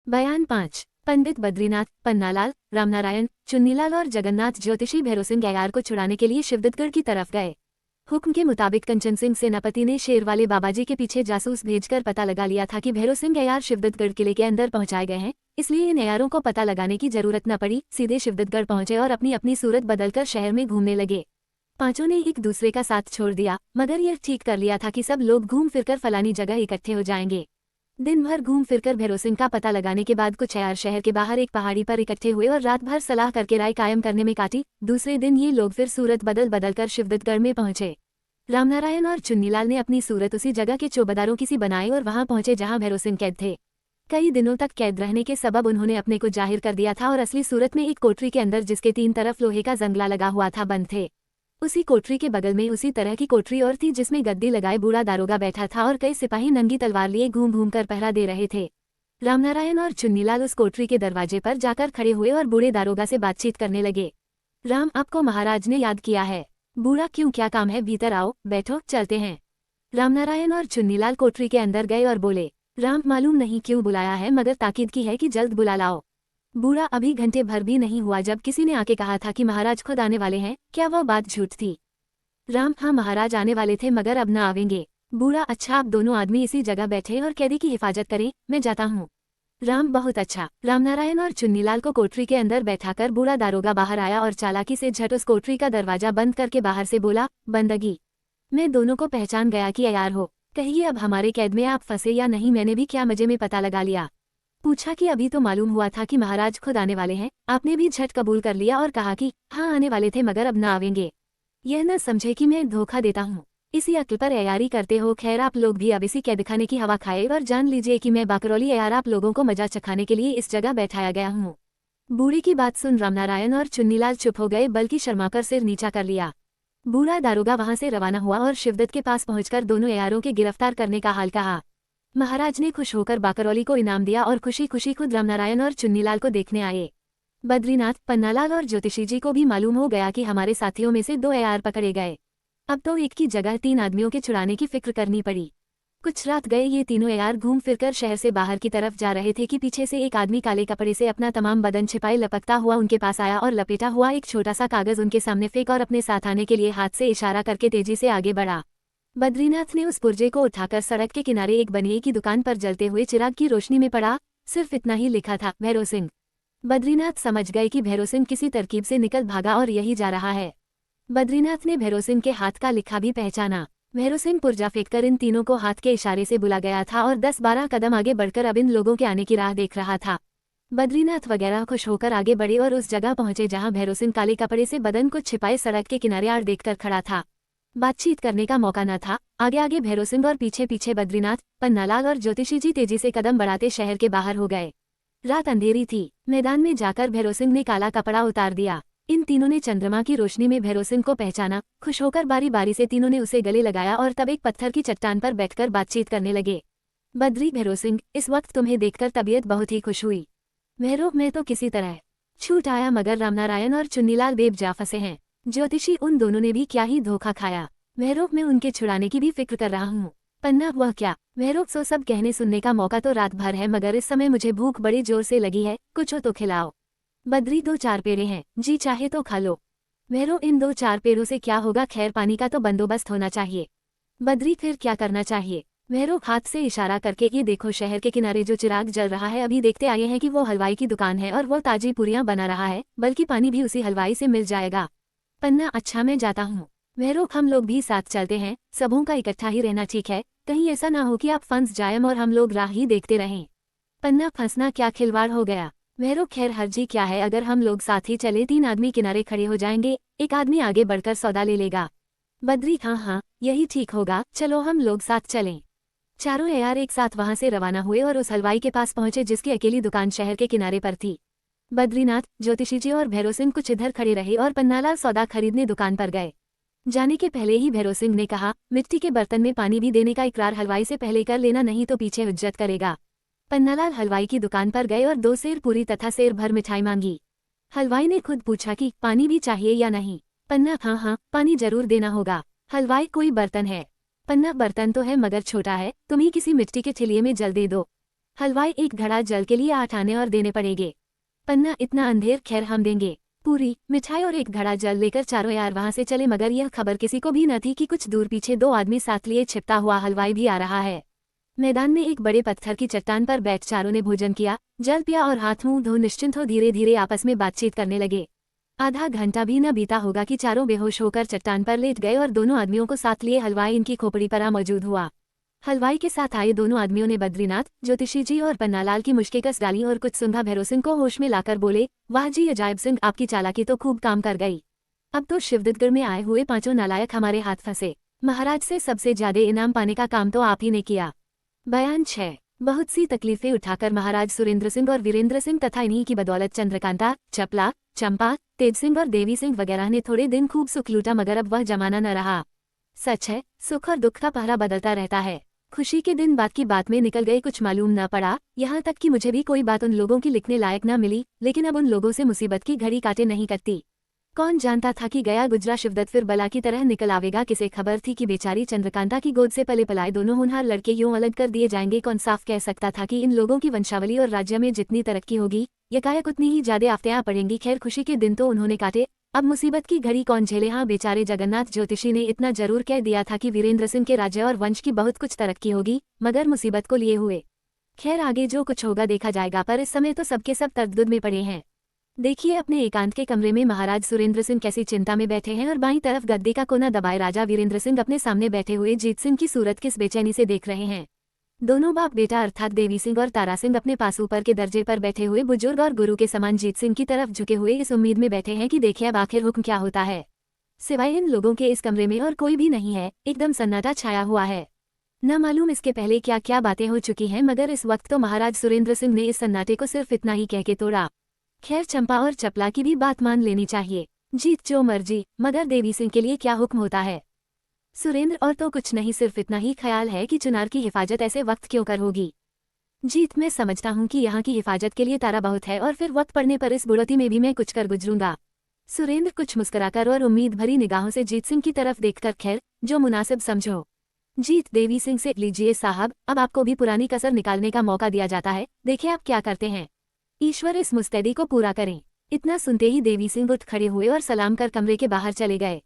बयान 5। पंडित बद्रीनाथ, पन्नालाल, रामनारायण, चुन्नीलाल और जगन्नाथ ज्योतिषी भैरव सिंह गयार को छुड़ाने के लिए शिवदत्तगढ़ की तरफ गए। हुक्म के मुताबिक कंचन सिंह सेनापति ने शेरवाले बाबाजी के पीछे जासूस भेजकर पता लगा लिया था कि भैरव सिंह गयार शिवदत्तगढ़ किले के अंदर पहुंचाए गए हैं, इसलिए इन गयारों को पता लगाने की जरूरत न पड़ी। सीधे शिवदत्तगढ़ पहुंचे और अपनी अपनी सूरत बदलकर शहर में घूमने लगे। पांचों ने एक दूसरे का साथ छोड़ दिया, मगर यह ठीक कर लिया था कि सब लोग घूम फिरकर फलानी जगह इकट्ठे हो जाएंगे। दिन भर घूम फिरकर भैरव सिंह का पता लगाने के बाद कुछ यार शहर के बाहर एक पहाड़ी पर इकट्ठे हुए और रात भर सलाह करके राय कायम करने में काटी। दूसरे दिन ये लोग फिर सूरत बदल कर शिवदत्तगढ़ में पहुंचे। रामनारायण और चुन्नीलाल ने अपनी सूरत उसी जगह के चौबदारों की सी बनाई और वहां पहुंचे जहां भैरव सिंह कैद थे। कई दिनों तक कैद रहने के सबब उन्होंने अपने को जाहिर कर दिया था और असली सूरत में एक कोठरी के अंदर, जिसके 3 तरफ लोहे का जंगला लगा हुआ था, बंद थे। उसी कोठरी के बगल में उसी तरह की कोठरी और थी, जिसमें गद्दी लगाए बूढ़ा दारोगा बैठा था और कई सिपाही नंगी तलवार लिए घूम घूम कर पहरा दे रहे थे। रामनारायण और चुन्नीलाल उस कोठरी के दरवाजे पर जाकर खड़े हुए और बूढ़े दारोगा से बातचीत करने लगे। राम, आपको महाराज ने याद किया है। बूढ़ा, क्यों, क्या काम है? भीतर आओ, बैठो, चलते हैं। रामनारायण और चुन्नीलाल कोठरी के अंदर गए और बोले, राम, मालूम नहीं क्यों बुलाया है, मगर ताकीद की है कि जल्द बुला लाओ। बूढ़ा, अभी घंटे भर भी नहीं हुआ जब किसी ने आके कहा था कि महाराज खुद आने वाले हैं, क्या वह बात झूठ थी? राम, हाँ, महाराज आने वाले थे मगर अब न आवेंगे। बूढ़ा, अच्छा, आप दोनों आदमी इसी जगह बैठे और कैदी की हिफाजत करें, मैं जाता हूँ। राम, बहुत अच्छा। रामनारायण और चुन्नीलाल को कोठरी के अंदर बैठाकर बूढ़ा दारोगा बाहर आया और चालाकी से झट उस कोठरी का दरवाजा बंद करके बाहर से बोला, बंदगी, मैं दोनों को पहचान गया कि यार हो। कहिए, अब हमारे कैद में आप फंसे या नहीं, मैंने भी क्या मजे में पता लगा लिया। पूछा कि अभी तो मालूम हुआ था कि महाराज खुद आने वाले हैं, आपने भी झट कबूल कर लिया और कहा कि हाँ, आने वाले थे मगर अब न आवेंगे। यह न समझे कि मैं धोखा देता हूँ, इसी अक्ल पर अयारी करते हो। खैर, आप लोग भी अब इसी कैदखाने की हवा खाए और जान लीजिए कि मैं बाकरौली अयार आप लोगों को मजा चखाने के लिए इस जगह बैठाया गया हूँ। बूढ़े की बात सुन रामनारायण और चुन्नीलाल चुप हो गए, बल्कि शर्माकर सिर नीचा कर लिया। बूढ़ा दारोगा वहां से रवाना हुआ और शिवदत्त के पास पहुंचकर दोनों अयारों के गिरफ्तार करने का हाल कहा। महाराज ने खुश होकर बाकरौली को इनाम दिया और खुशी खुशी खुद रामनारायण और चुन्नीलाल को देखने आए। बद्रीनाथ, पन्नालाल और ज्योतिषी जी को भी मालूम हो गया कि हमारे साथियों में से 2 अयार पकड़े गए। अब तो एक की जगह 3 आदमियों के छुड़ाने की फिक्र करनी पड़ी। कुछ रात गए ये तीनों अयार घूम फिरकर शहर से बाहर की तरफ जा रहे थे कि पीछे से एक आदमी काले कपड़े से अपना तमाम बदन छिपाए लपकता हुआ उनके पास आया और लपेटा हुआ एक छोटा सा कागज उनके सामने फेंक और अपने साथ आने के लिए हाथ से इशारा करके तेजी से आगे बढ़ा। बद्रीनाथ ने उस पुर्जे को उठाकर सड़क के किनारे एक बनिए की दुकान पर जलते हुए चिराग की रोशनी में पड़ा। सिर्फ इतना ही लिखा था, भैरव सिंह। बद्रीनाथ समझ गए कि भैरव सिंह किसी तरकीब से निकल भागा और यही जा रहा है। बद्रीनाथ ने भैरव सिंह के हाथ का लिखा भी पहचाना। भैरव सिंह पुर्जा फेंककर इन तीनों को हाथ के इशारे से बुला गया था और 10-12 कदम आगे बढ़कर अब इन लोगों के आने की राह देख रहा था। बद्रीनाथ वगैरह खुश होकर आगे बढ़े और उस जगह पहुंचे जहां भैरव सिंह काले कपड़े से बदन को छिपाए सड़क के किनारे आड़ देखकर खड़ा था। बातचीत करने का मौका न था। आगे आगे भैरव सिंह और पीछे पीछे बद्रीनाथ, पन्नालाल और ज्योतिषी जी तेजी से कदम बढ़ाते शहर के बाहर हो गए। रात अंधेरी थी। मैदान में जाकर भैरव सिंह ने काला कपड़ा उतार दिया। इन तीनों ने चंद्रमा की रोशनी में भैरव सिंह को पहचाना। खुश होकर बारी बारी से तीनों ने उसे गले लगाया और तब एक पत्थर की चट्टान पर बैठकर बातचीत करने लगे। बद्री, भैरव सिंह, इस वक्त तुम्हें देखकर तबीयत बहुत ही खुश हुई। भैरव, मैं तो किसी तरह छूट आया, मगर रामनारायण और चुन्नीलाल बेब जा फंसे हैं। ज्योतिषी, उन दोनों ने भी क्या ही धोखा खाया। भैरव, मैं उनके छुड़ाने की भी फिक्र कर रहा हूँ। पन्ना, वह क्या? भैरव, सो सब कहने सुनने का मौका तो रात भर है, मगर इस समय मुझे भूख बड़ी जोर से लगी है, कुछ हो तो खिलाओ। बद्री, 2-4 पेड़े हैं, जी चाहे तो खा लो। भैरव, इन 2-4 पेड़ों से क्या होगा? खैर, पानी का तो बंदोबस्त होना चाहिए। बद्री, फिर क्या करना चाहिए? भैरव हाथ से इशारा करके, ये देखो शहर के किनारे जो चिराग जल रहा है, अभी देखते आए हैं कि वो हलवाई की दुकान है और वो ताजी पूरियां बना रहा है, बल्कि पानी भी उसी हलवाई से मिल जाएगा। पन्ना, अच्छा, मैं जाता हूँ। भैरव, हम लोग भी साथ चलते हैं, सबों का इकट्ठा ही रहना ठीक है, कहीं ऐसा ना हो कि आप फंस जाएं और हम लोग राह ही देखते रहें। पन्ना, फंसना क्या खिलवाड़ हो गया? भैरव, खैर हर्जी क्या है, अगर हम लोग साथ ही चले, 3 आदमी किनारे खड़े हो जाएंगे, एक आदमी आगे बढ़कर सौदा ले लेगा। बद्री, हाँ हाँ, यही ठीक होगा, चलो हम लोग साथ चलें। चारों अयार एक साथ वहां से रवाना हुए और उस हलवाई के पास पहुंचे जिसकी अकेली दुकान शहर के किनारे पर थी। बद्रीनाथ, ज्योतिषी जी और भैरव सिंह कुछ इधर खड़े रहे और पन्नालाल सौदा खरीदने दुकान पर गए। जाने के पहले ही भैरव सिंह ने कहा, मिट्टी के बर्तन में पानी भी देने का इकरार हलवाई से पहले कर लेना, नहीं तो पीछे हुज्जत करेगा। पन्नालाल हलवाई की दुकान पर गए और 2 सेर पूरी तथा सेर भर मिठाई मांगी। हलवाई ने खुद पूछा कि पानी भी चाहिए या नहीं। पन्ना, हाँ हाँ, पानी जरूर देना होगा। हलवाई, कोई बर्तन है? पन्ना, बर्तन तो है मगर छोटा है, तुम ही किसी मिट्टी के ठिलिये में जल दे दो। हलवाई एक घड़ा जल के लिए 8 आने और देने पड़ेंगे। पन्ना इतना अंधेर, खैर हम देंगे। पूरी मिठाई और एक घड़ा जल लेकर चारों यार वहां से चले, मगर यह खबर किसी को भी न थी कि कुछ दूर पीछे 2 आदमी साथ लिए छिपता हुआ हलवाई भी आ रहा है। मैदान में एक बड़े पत्थर की चट्टान पर बैठ चारों ने भोजन किया, जल पिया और हाथ मुंह धो निश्चिंत हो धीरे धीरे आपस में बातचीत करने लगे। आधा घंटा भी न बीता होगा कि चारों बेहोश होकर चट्टान पर लेट गए और दोनों आदमियों को साथ लिए हलवाई इनकी खोपड़ी पर आ मौजूद हुआ। हलवाई के साथ आए दोनों आदमियों ने बद्रीनाथ, ज्योतिषी जी और पन्नालाल की मुश्कें कस डाली और कुछ सुंधा भैरव सिंह को होश में लाकर बोले, वाह जी अजायब सिंह, आपकी चालाकी तो खूब काम कर गई। अब तो शिवदत्तगढ़ में आए हुए 5 नालायक हमारे हाथ फंसे। महाराज से सबसे ज्यादा इनाम पाने का काम तो आप ही ने किया। बयान 6। बहुत सी तकलीफें उठाकर महाराज सुरेंद्र सिंह और वीरेंद्र सिंह तथा इन्हीं की बदौलत चंद्रकांता, चपला, चंपा, तेज सिंह और देवी सिंह वगैरह ने थोड़े दिन खूब सुख लूटा, मगर अब वह जमाना न रहा। सच है, सुख और दुख का पहरा बदलता रहता है। खुशी के दिन बात की बात में निकल गए, कुछ मालूम न पड़ा, यहाँ तक कि मुझे भी कोई बात उन लोगों की लिखने लायक न मिली। लेकिन अब उन लोगों से मुसीबत की घड़ी काटे नहीं कटती। कौन जानता था कि गया गुजरा शिवदत्त फिर बला की तरह निकल आवेगा। किसे खबर थी कि बेचारी चंद्रकांता की गोद से पले पलाए दोनों होनहार लड़के यूं अलग कर दिए जाएंगे। कौन साफ कह सकता था कि इन लोगों की वंशावली और राज्य में जितनी तरक्की होगी, यकायक उतनी ही ज्यादा आफतें आ पड़ेंगी। खैर, खुशी के दिन तो उन्होंने काटे, अब मुसीबत की घड़ी कौन झेले। हाँ, बेचारे जगन्नाथ ज्योतिषी ने इतना जरूर कह दिया था कि वीरेंद्र सिंह के राज्य और वंश की बहुत कुछ तरक्की होगी, मगर मुसीबत को लिए हुए। खैर, आगे जो कुछ होगा देखा जाएगा, पर इस समय तो सबके सब तरद्दुद में पड़े हैं। देखिए, अपने एकांत के कमरे में महाराज सुरेंद्र सिंह कैसी चिंता में बैठे हैं और बाईं तरफ गद्दे का कोना दबाए राजा वीरेंद्र सिंह अपने सामने बैठे हुए जीत सिंह की सूरत किस बेचैनी से देख रहे हैं। दोनों बाप बेटा अर्थात देवी सिंह और तारा सिंह अपने पास ऊपर के दर्जे पर बैठे हुए बुजुर्ग और गुरु के समान जीत सिंह की तरफ झुके हुए इस उम्मीद में बैठे हैं कि देखिए अब आखिर हुक्म क्या होता है। सिवाय इन लोगों के इस कमरे में और कोई भी नहीं है, एकदम सन्नाटा छाया हुआ है। न मालूम इसके पहले क्या क्या बातें हो चुकी हैं, मगर इस वक्त तो महाराज सुरेंद्र सिंह ने इस सन्नाटे को सिर्फ इतना ही कह के तोड़ा। खैर, चंपा और चपला की भी बात मान लेनी चाहिए। जीत जो मर्जी, मगर देवी सिंह के लिए क्या हुक्म होता है। सुरेंद्र और तो कुछ नहीं, सिर्फ इतना ही ख्याल है कि चुनार की हिफाजत ऐसे वक्त क्यों कर होगी। जीत, मैं समझता हूँ कि यहाँ की हिफाजत के लिए तारा बहुत है और फिर वक्त पड़ने पर इस बुढ़ोती में भी मैं कुछ कर गुजरूंगा। सुरेंद्र कुछ मुस्कुराकर और उम्मीद भरी निगाहों से जीत सिंह की तरफ देखकर, खैर जो मुनासिब समझो। जीत देवी सिंह से, लीजिए साहब, अब आपको भी पुरानी कसर निकालने का मौका दिया जाता है, देखिए आप क्या करते हैं। ईश्वर इस मुस्तैदी को पूरा करें। इतना सुनते ही देवी सिंह उठ खड़े हुए और सलाम कर कमरे के बाहर चले गए।